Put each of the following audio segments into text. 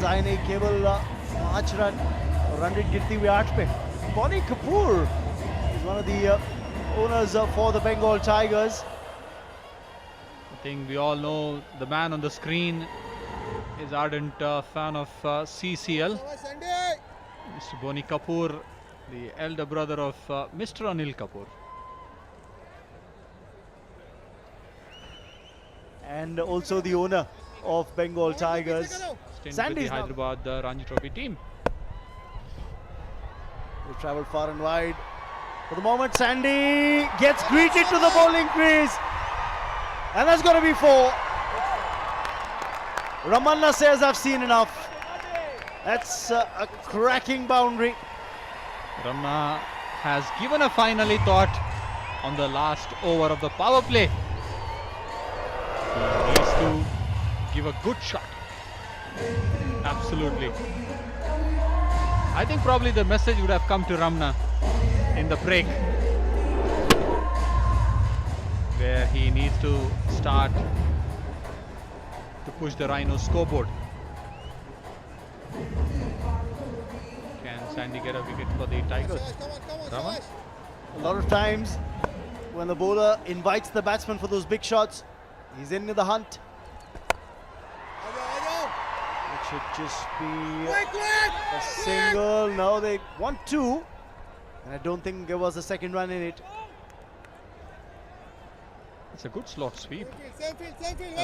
runs आए नहीं, केवल 5 रन, रन रेट गिरती हुई 8 पे. Bonnie Kapoor is one of the owners for the Bengal Tigers. I think we all know the man on the screen is ardent fan of CCL. Mr. Bonnie Kapoor, the elder brother of Mr. Anil Kapoor. And also the owner of Bengal Tigers. Staying with the Hyderabad Ranji Trophy team. They travelled far and wide. For the moment, Sandy gets greeted to the bowling crease. And that's going to be 4. Ramanna says, I've seen enough. That's a cracking boundary. Ramna has given a finally thought on the last over of the power play. He needs to give a good shot. Absolutely. I think probably the message would have come to Ramna in the break, where he needs to start to push the Rhinos scoreboard. Can Sandy get a wicket for the Tigers? Raman? A lot of times when the bowler invites the batsman for those big shots, he's in the hunt. It should just be a single. No, they want 2. And I don't think there was a second run in it. It's a good slot sweep.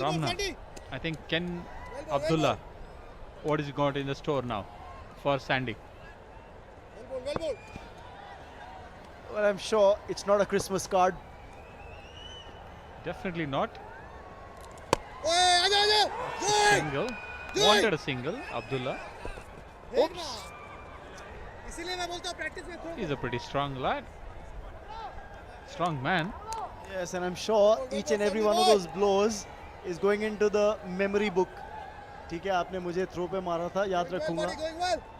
Ramna. I think Ken Abdullah. What is he got in the store now for Sandy? Well, I'm sure it's not a Christmas card. Definitely not. Single. Wanted a single, Abdullah. Oops. He's a pretty strong lad. Strong man. Yes, and I'm sure each and every one of those blows is going into the memory book. ठीक है, आपने मुझे throw पे मारा था, याद रखूंगा.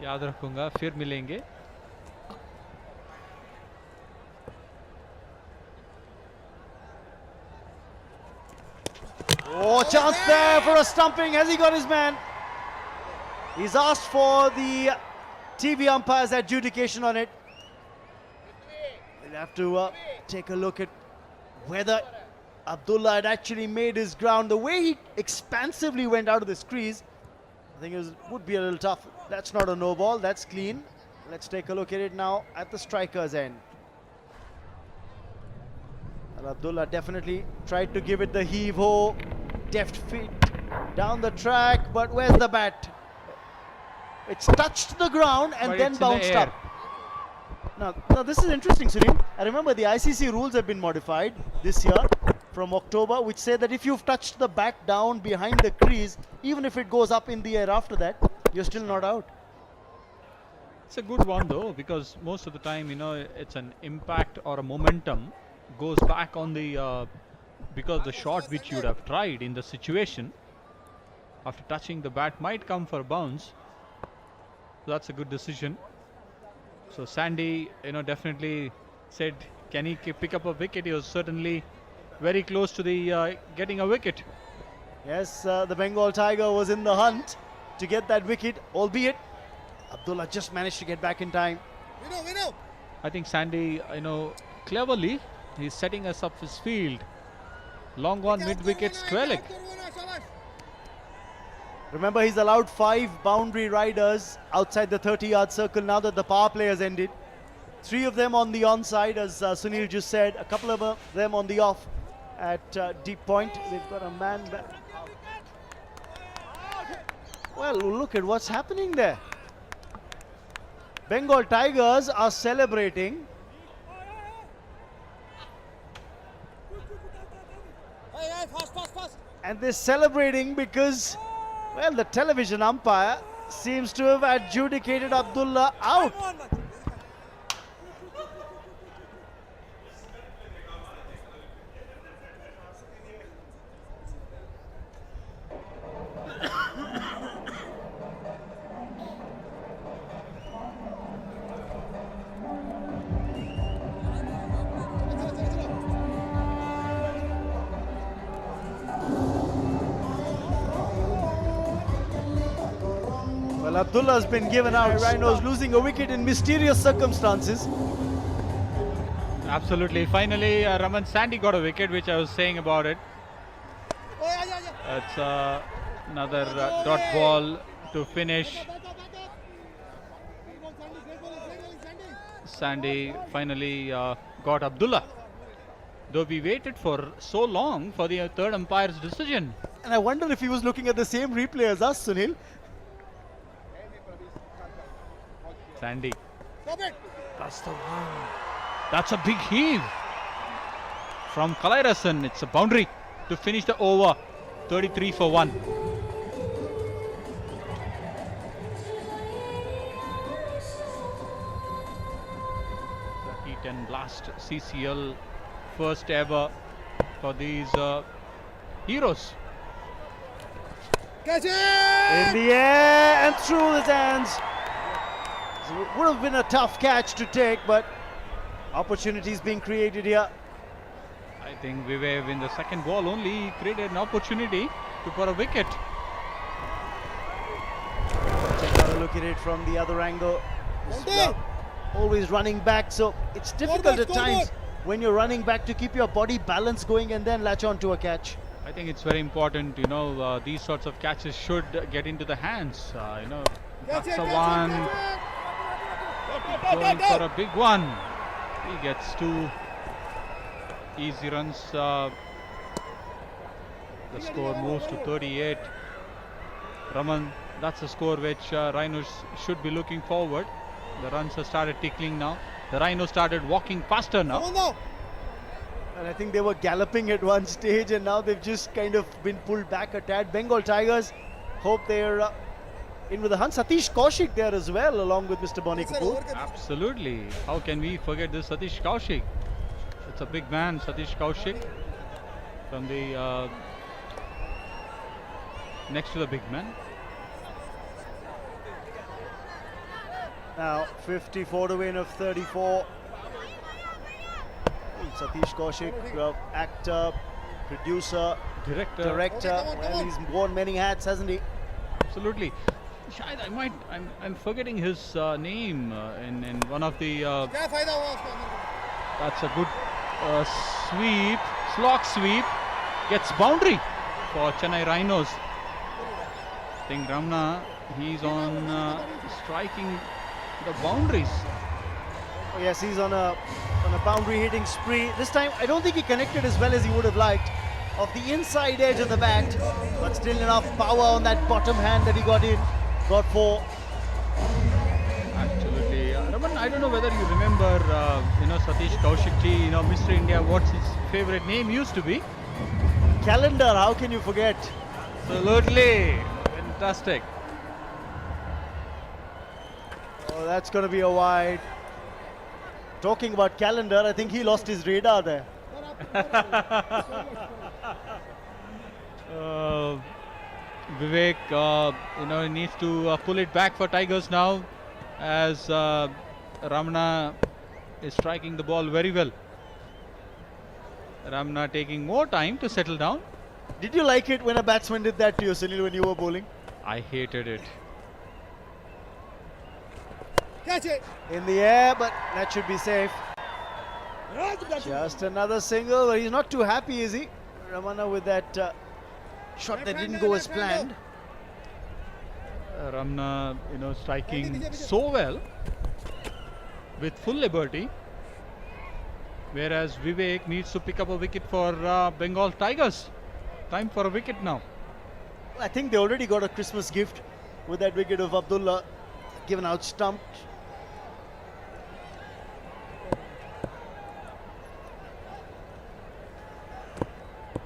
याद रखूंगा, फिर मिलेंगे. Oh, chance there for a stumping. Has he got his man? He's asked for the TV umpire's adjudication on it. We'll have to take a look at whether Abdullah had actually made his ground. The way he expansively went out of this crease, I think it would be a little tough. That's not a no ball, that's clean. Let's take a look at it now at the striker's end. Well, Abdullah definitely tried to give it the heave-ho, deft feet down the track, but where's the bat? It's touched the ground and but then bounced up. Now this is interesting, Sunil. I remember the ICC rules have been modified this year from October, which say that if you've touched the bat down behind the crease, even if it goes up in the air after that, you're still not out. It's a good one though, because most of the time, you know, it's an impact or a momentum goes back on the because the shot which you would have tried in the situation after touching the bat might come for a bounce. So that's a good decision. So Sandy, you know, definitely said, can he pick up a wicket? He was certainly very close to the getting a wicket. Yes, the Bengal Tiger was in the hunt to get that wicket, albeit Abdullah just managed to get back in time. I think Sandy, you know, cleverly, he's setting us up his field. Long on mid-wicket square. Remember, he's allowed 5 boundary riders outside the 30-yard circle now that the power play has ended. 3 of them on the onside, as Sunil just said. A couple of them on the off at deep point. They've got a man back. Well, look at what's happening there. Bengal Tigers are celebrating. And they're celebrating because, well, the television umpire seems to have adjudicated Abdullah out. Well, Abdullah's been given out. Rhinos losing a wicket in mysterious circumstances. Absolutely. Finally, Raman Sandy got a wicket, which I was saying about it. It's another dot ball to finish. Sandy finally got Abdullah. Though we waited for so long for the third umpire's decision. And I wonder if he was looking at the same replay as us, Sunil. Sandy. That's the one. That's a big heave. From Kalairasan, it's a boundary to finish the over. 33 for 1. T10 blast CCL, first ever for these heroes. Catch it! In the air and through his hands. So it would have been a tough catch to take, but opportunities being created here. I think Vivek in the second ball only created an opportunity to put a wicket. Take another look at it from the other angle. Always running back, so it's difficult at times when you're running back to keep your body balance going and then latch on to a catch. I think it's very important, you know, these sorts of catches should get into the hands. You know, that's a one. Going for a big one. He gets 2 easy runs. The score moves to 38. Raman, that's a score which Rhinos should be looking forward. The runs have started tickling now. The Rhinos started walking faster now. And I think they were galloping at one stage and now they've just kind of been pulled back a tad. Bengal Tigers hope they're in with the hunt. Satish Kaushik there as well, along with Mr. Bonnie Kapoor. Absolutely. How can we forget this Satish Kaushik? It's a big man, Satish Kaushik, from the next to the big man. Now 54 to win of 34. Satish Kaushik, actor, producer, director. Well, he's worn many hats, hasn't he? Absolutely. Shayad, I'm forgetting his name in one of the. That's a good sweep, slog sweep, gets boundary for Chennai Rhinos. I think Ramna, he's on striking the boundaries. Oh yes, he's on a boundary hitting spree. This time, I don't think he connected as well as he would have liked. Off the inside edge of the bat, but still enough power on that bottom hand that he got in. Got 4. Absolutely. Raman, I don't know whether you remember, you know, Satish Kaushik ji, you know, Mr. India, what's his favorite name used to be? Calendar, how can you forget? Absolutely. Fantastic. Oh, that's going to be a wide. Talking about Calendar, I think he lost his radar there. Vivek, you know, he needs to pull it back for Tigers now, as Ramana is striking the ball very well. Ramana taking more time to settle down. Did you like it when a batsman did that to you, Sunil, when you were bowling? I hated it. Catch it! In the air, but that should be safe. Just another single, but he's not too happy, is he? Ramana with that shot that didn't go as planned. Ramana, you know, striking so well with full liberty, whereas Vivek needs to pick up a wicket for Bengal Tigers. Time for a wicket now. I think they already got a Christmas gift with that wicket of Abdullah, given out stumped.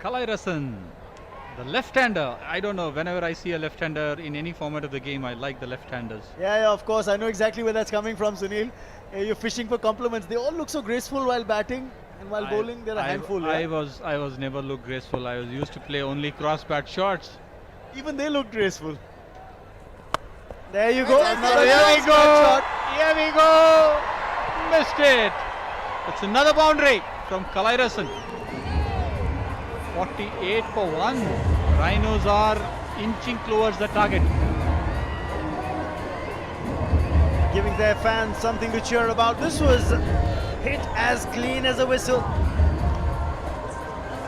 Kalairasan, the left-hander. I don't know, whenever I see a left-hander in any format of the game, I like the left-handers. Yeah, of course. I know exactly where that's coming from, Sunil. You're fishing for compliments. They all look so graceful while batting, and while bowling, they're a handful. I was never look graceful. I was used to play only cross-bat shots. Even they look graceful. There you go. Another Here we go. shot. Here we go. Missed it. It's another boundary from Kalairasan. 48 for 1. Rhinos are inching towards the target. giving their fans something to cheer about. This was hit as clean as a whistle.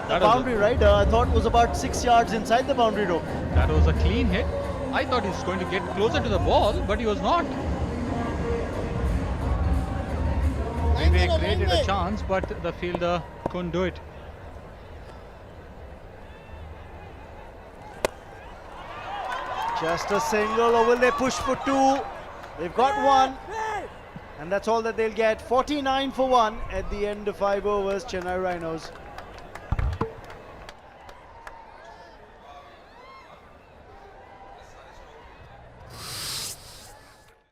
The boundary, right? I thought it was about 6 yards inside the boundary rope. That was a clean hit. I thought he was going to get closer to the ball, but he was not. Maybe he created a chance, but the fielder couldn't do it. Just a single, or will they push for two? They've got one, and that's all that they'll get. 49 for 1 at the end of 5 overs. Chennai Rhinos